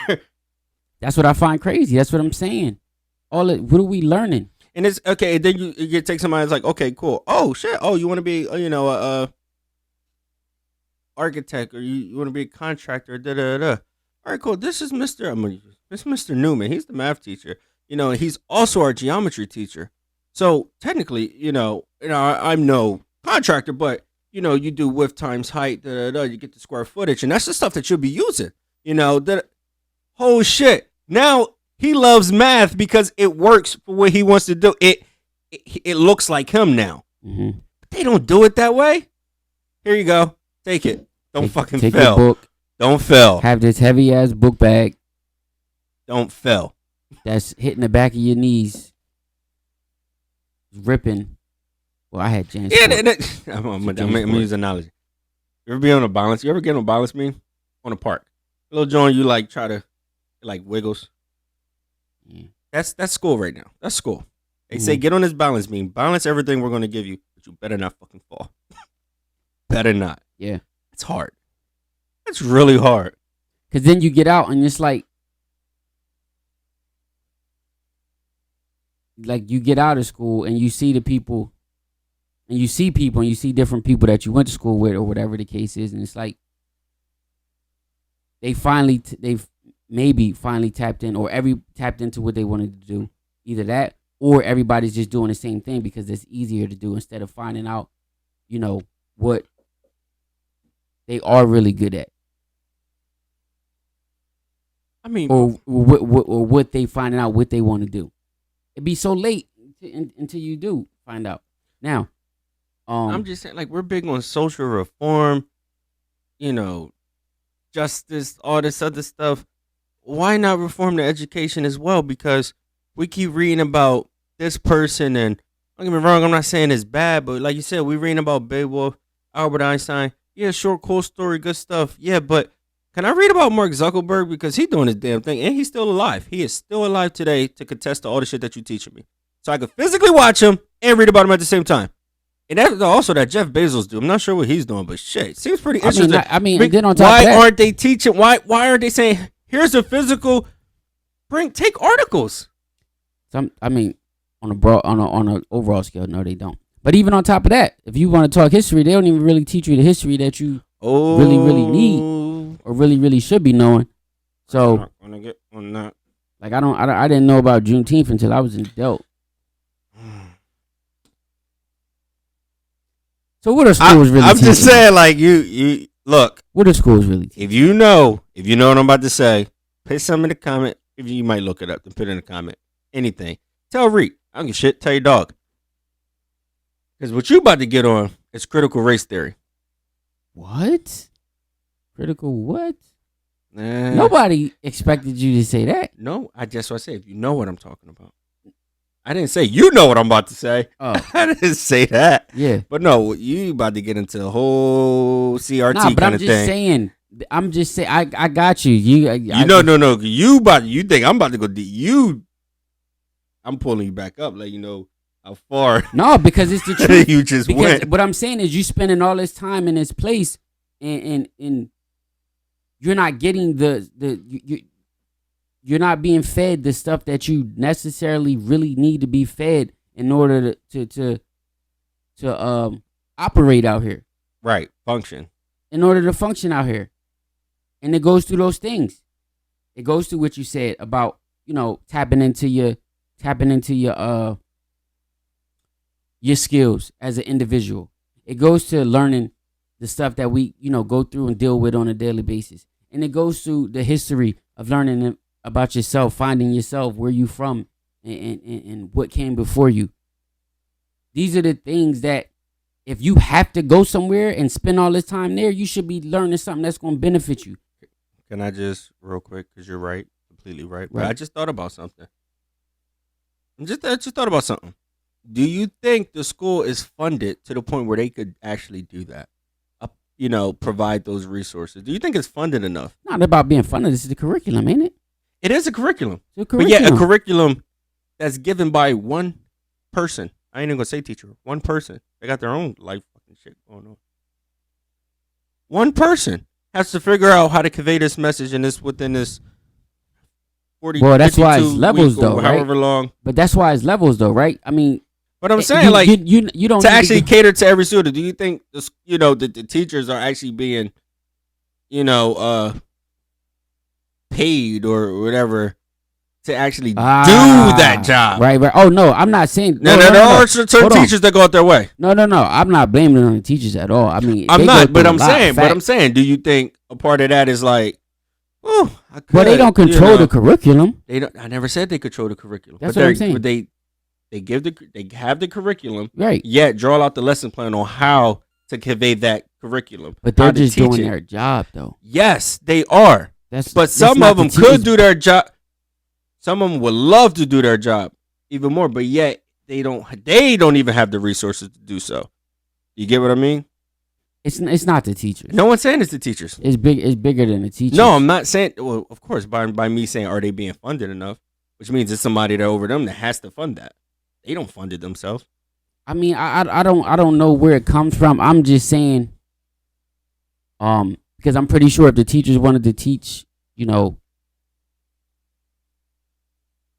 That's what I find crazy. That's what I'm saying. What are we learning? And it's okay. Then you take somebody that's like, okay, cool. Oh shit. Oh, you want to be a architect or you want to be a contractor? Da da da. All right, cool. This is Mr. Newman. He's the math teacher. He's also our geometry teacher. So technically, I'm no contractor, but you do width times height. Da da da. You get the square footage, and that's the stuff that you'll be using. That whole shit. Now he loves math because it works for what he wants to do. It looks like him now. Mm-hmm. But they don't do it that way. Here you go. Take it. Don't fucking take fail. Your book. Don't fail. Have this heavy ass book bag. Don't fail. That's hitting the back of your knees. Ripping. Well, I had James. Yeah, I'm gonna use an analogy. You ever be on a balance? You ever get on a balance beam on a park? Little John, you like try to like wiggles. Yeah. That's school right now. That's school. They say get on this balance beam, balance everything we're gonna give you, but you better not fucking fall. Better not. Yeah, it's hard. It's really hard. Cause then you get out and it's like you get out of school and you see the people, and you see different people that you went to school with or whatever the case is, and it's like they've maybe finally tapped in or tapped into what they wanted to do. Either that or everybody's just doing the same thing because it's easier to do instead of finding out, what they are really good at. I mean, or what they finding out what they want to do. It'd be so late until you do find out. Now, I'm just saying, like, we're big on social reform, justice, all this other stuff. Why not reform the education as well? Because we keep reading about this person, and don't get me wrong, I'm not saying it's bad, but like you said, we reading about Beowulf, Albert Einstein. Yeah, short, cool story, good stuff. Yeah, but can I read about Mark Zuckerberg? Because he's doing his damn thing, and he's still alive. He is still alive today to contest to all the shit that you teaching me. So I could physically watch him and read about him at the same time. And that's also that Jeff Bezos do. I'm not sure what he's doing, but shit, seems pretty interesting. And then on top why of that, aren't they teaching? Why aren't they saying, here's a physical, take articles? On an overall scale, no, they don't. But even on top of that, if you want to talk history, they don't even really teach you the history that you really, really need or really, really should be knowing. So, I'm not gonna get on that. Like I didn't know about Juneteenth until I was an adult. So what are schools really? I'm just saying, like you look. What are schools really? If you know what I'm about to say, put something in the comment. If you might look it up, then put it in the comment. Anything. Tell Reek. I don't give a shit. Tell your dog. Because what you about to get on is critical race theory. What? Critical what? Nobody expected you to say that. No, I just want to say if you know what I'm talking about. I didn't say you know what I'm about to say. Oh. I didn't say that. Yeah. But no, you about to get into a whole CRT kind of thing. I'm just saying. I got you. No. You think I'm about to go deep? I'm pulling you back up, like how far. No, because it's the truth. You just went. What I'm saying is, you spending all this time in this place, and you're not getting you're not being fed the stuff that you necessarily really need to be fed in order to operate out here. Right, function. In order to function out here. And it goes through those things. It goes through what you said about, tapping into your skills as an individual. It goes to learning the stuff that we, go through and deal with on a daily basis. And it goes through the history of learning about yourself, finding yourself, where you from, and what came before you. These are the things that if you have to go somewhere and spend all this time there, you should be learning something that's going to benefit you. Can I just, real quick, because you're right, completely right. But I just thought about something. I just thought about something. Do you think the school is funded to the point where they could actually do that? Provide those resources. Do you think it's funded enough? Not about being funded. This is the curriculum, ain't it? It is a curriculum. It's a curriculum. But yeah, a curriculum that's given by one person. I ain't even gonna say teacher. One person. They got their own life fucking shit going on. One person has to figure out how to convey this message in this within this 40. Well, that's why it's levels though, right? However long. But that's why it's levels though, right? I mean, but I'm saying you don't to actually cater to every student. Do you think the teachers are actually being paid or whatever to actually do that job? Right. Oh no, I'm not saying no. There are certain teachers that go out their way. No. I'm not blaming it on the teachers at all. I mean, I'm not, but I'm saying, do you think a part of that is like, oh, well, they don't control the curriculum. They don't. I never said they control the curriculum. That's what I'm saying. But they have the curriculum, right? Yet draw out the lesson plan on how to convey that curriculum. But they're just doing their job, though. Yes, they are. But some of them could do their job. Some of them would love to do their job even more, but yet they don't even have the resources to do so. You get what I mean? It's not the teachers. No one's saying it's the teachers. It's bigger than the teachers. No, I'm not saying. Well, of course, by me saying, are they being funded enough? Which means it's somebody that over them that has to fund that. They don't fund it themselves. I mean, I don't know where it comes from. I'm just saying, because I'm pretty sure if the teachers wanted to teach,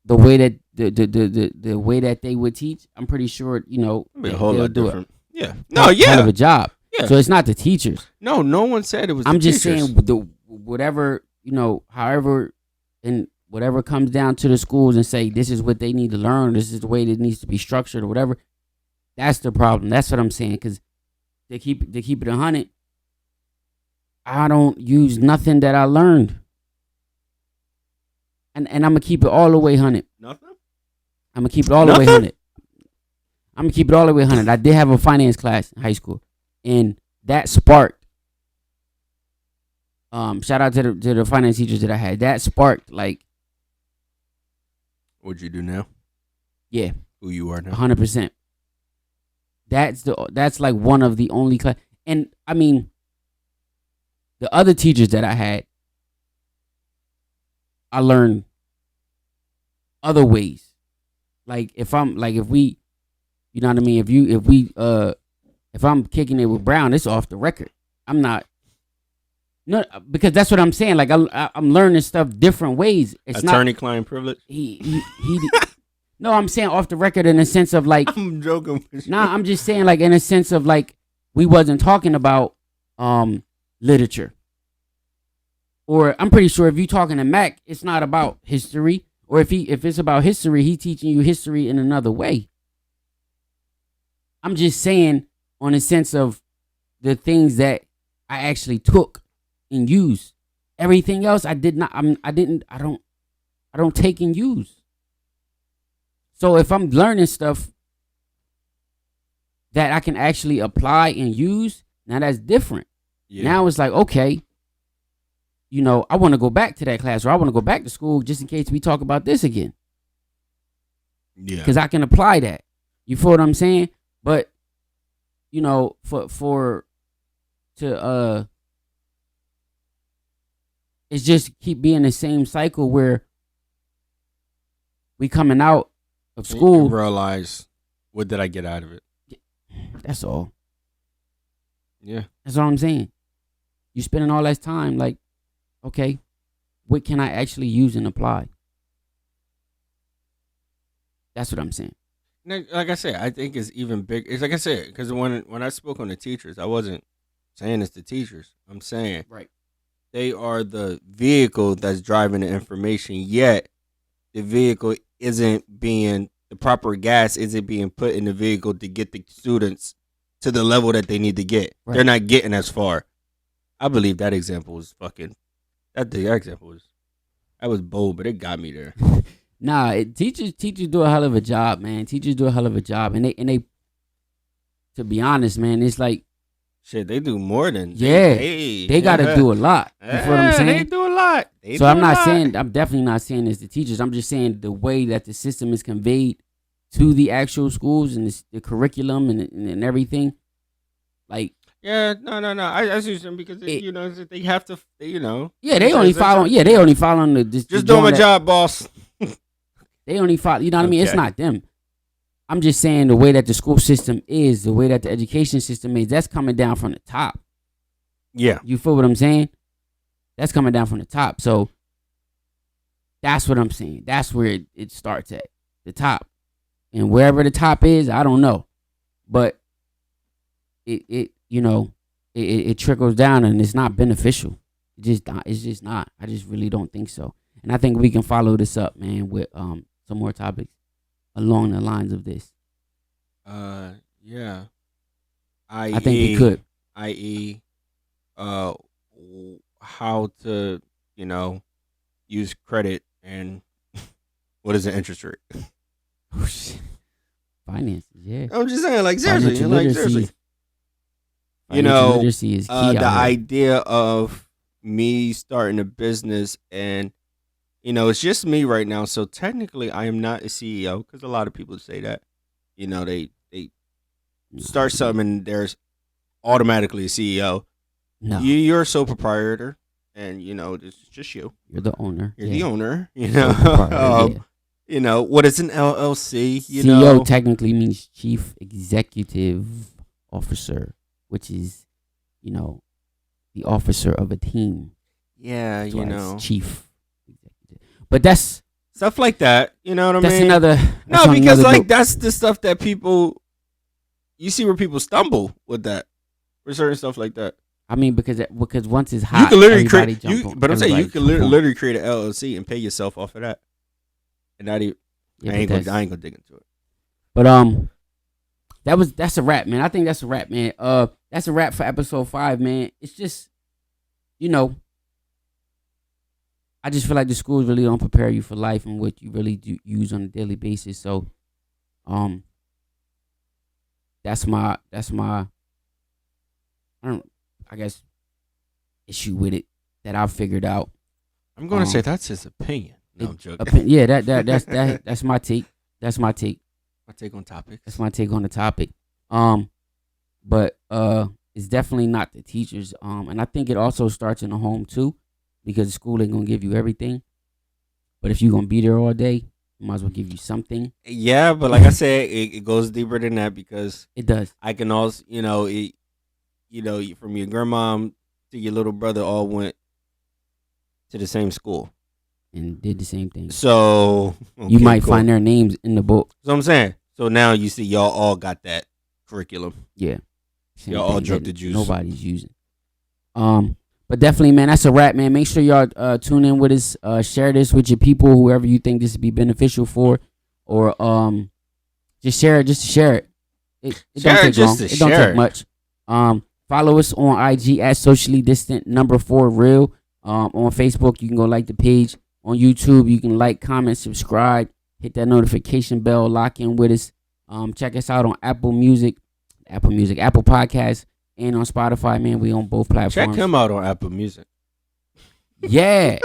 the way that the way that they would teach, I'm pretty sure, a whole lot do different. It. Yeah. No, yeah. Hell of a job. Yeah. So it's not the teachers. No one said it was. I'm the just teachers. saying whatever, however, and whatever comes down to the schools and say this is what they need to learn, this is the way it needs to be structured or whatever. That's the problem. That's what I'm saying. Because they keep it 100. I don't use nothing that I learned, and I'm gonna keep it all the way 100. Nothing. I'm gonna keep it all the way 100. I'm gonna keep it all the way 100. I did have a finance class in high school, and that sparked. Shout out to the finance teachers that I had. That sparked like. What'd you do now? Yeah. Who you are now? 100%. That's like one of the only class, and I mean, the other teachers that I had, I learned other ways. Like if we, you know what I mean. If I'm kicking it with Brown, it's off the record. I'm not. No, because that's what I'm saying. Like I'm learning stuff different ways. It's attorney-client privilege. He No, I'm saying off the record in a sense of like. I'm joking. Nah, I'm just saying like in a sense of like we wasn't talking about literature. Or I'm pretty sure if you talking to Mac, it's not about history. Or if it's about history, he's teaching you history in another way. I'm just saying on a sense of the things that I actually took and used. Everything else I did not. I don't take and use. So if I'm learning stuff that I can actually apply and use, now that's different. Yeah. Now it's like, okay, I want to go back to that class or I want to go back to school just in case we talk about this again. Yeah. Because I can apply that. You feel what I'm saying? But, it's just keep being the same cycle where we coming out of school. You realize, what did I get out of it? That's all. Yeah. That's all I'm saying. You spending all that time like, okay, what can I actually use and apply? That's what I'm saying. Like I said, I think it's even big. It's like I said, because when I spoke on the teachers, I wasn't saying it's the teachers. I'm saying right. They are the vehicle that's driving the information, yet the vehicle the proper gas isn't being put in the vehicle to get the students to the level that they need to get. Right. They're not getting as far. I believe that example was that was bold, but it got me there. Nah, teachers do a hell of a job, man. Teachers do a hell of a job, and they to be honest, man, it's like shit. They do more than they got to do a lot. You feel what I'm saying? They do a lot. I'm definitely not saying it's the teachers. I'm just saying the way that the system is conveyed to the actual schools and the curriculum and everything. Like yeah, no. I see them because they have to. Yeah, they only follow. Yeah, they only following the. Just doing my job, boss. They only follow. You know what I mean? It's Okay. not them. I'm just saying the way that the school system is, the way that the education system is, that's coming down from the top. Yeah. You feel what I'm saying? That's coming down from the top. So that's what I'm saying. That's where it starts at, the top. And wherever the top is, I don't know. But it trickles down and it's not beneficial. It's just not. I just really don't think so. And I think we can follow this up, man, with some more topics along the lines of this. Yeah. I think we could. I.e., how to, use credit and what is the interest rate? Oh, shit. Finances, yeah. I'm just saying, like, seriously. Financial Like, literacy. seriously. Financial literacy is key out the here. idea of me starting a business and, it's just me right now. So technically I am not a CEO because a lot of people say that, they start something and there's automatically a CEO. No, You're a sole proprietor and, it's just you. you're the owner. You're yeah. the owner, Sole proprietor, yeah. What is an LLC? CEO technically means Chief Executive Officer, which is, the officer of a team. Yeah, That's why it's Chief Executive. But that's stuff like that. You know what I that's mean? another. No, that's because another like book. that's the stuff that people, you see where people stumble with that, with certain stuff like that. I mean, because once it's hot, You can literally everybody create. jump on. But I'm saying you everybody can jump on. literally create an LLC and pay yourself off of that. And not even. Yeah, I ain't but gonna dig into it. But that's a wrap, man. I think that's a wrap, man. That's a wrap for episode 5, man. It's just, I just feel like the schools really don't prepare you for life and what you really do use on a daily basis. So, that's my I guess issue with it that I've figured out. I'm gonna say that's his opinion. No, I'm joking. That's my take. That's my take. My take on topics. That's my take on the topic. But it's definitely not the teachers. And I think it also starts in the home too, because school ain't gonna give you everything. But if you're gonna be there all day, it might as well give you something. Yeah, but like I said, it goes deeper than that because It does. I can also, from your grandmom to your little brother, all went to the same school And did the same thing. So You might find their names in the book. So I'm saying. So now you see, y'all all got that curriculum. Yeah. Y'all all drunk the juice. Nobody's using. But definitely, man, that's a wrap, man. Make sure y'all tune in with us. Share this with your people, whoever you think this would be beneficial for, or just share it, just to share it. It don't take long. It don't take much. Follow us on IG at socially distant _4real. On Facebook, you can go like the page. On YouTube, you can like, comment, subscribe, hit that notification bell, lock in with us. Check us out on Apple Podcasts, and on Spotify, man. We on both platforms. Check him out on Apple Music. Yeah,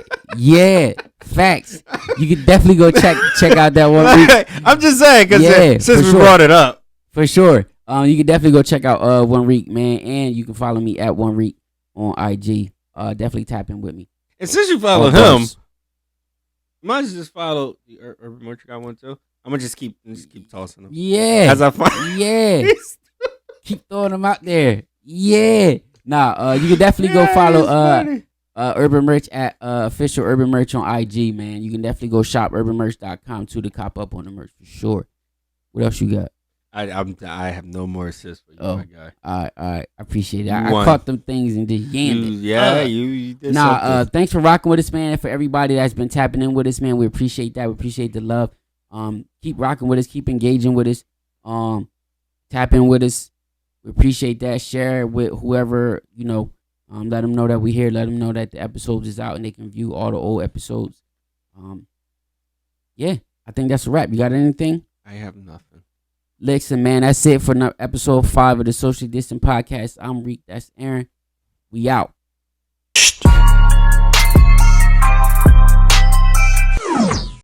facts. You can definitely go check out that one week. I'm just saying because since we brought it up, for sure. You can definitely go check out One Reek, man, and you can follow me at One Reek on IG. Definitely tap in with me. And since you follow him, you might just follow the Urban Merch guy one too. I'm gonna just keep tossing them. Yeah, as I find. Yeah, keep throwing them out there. Yeah, you can definitely go follow Urban Merch at official Urban Merch on IG, man. You can definitely go shop urbanmerch.com too to cop up on the merch for sure. What else you got? I have no more assists for you, my guy. All right. I appreciate it. I caught them things and just yammed it. Yeah, you did something. Thanks for rocking with us, man. For everybody that's been tapping in with us, man, we appreciate that. We appreciate the love. Keep rocking with us. Keep engaging with us. Tap in with us. We appreciate that. Share it with whoever, let them know that we're here. Let them know that the episodes is out and they can view all the old episodes. Yeah, I think that's a wrap. You got anything? I have nothing. Listen, man, that's it for episode 5 of the Socially Distant Podcast. I'm Reek. That's Aaron. We out.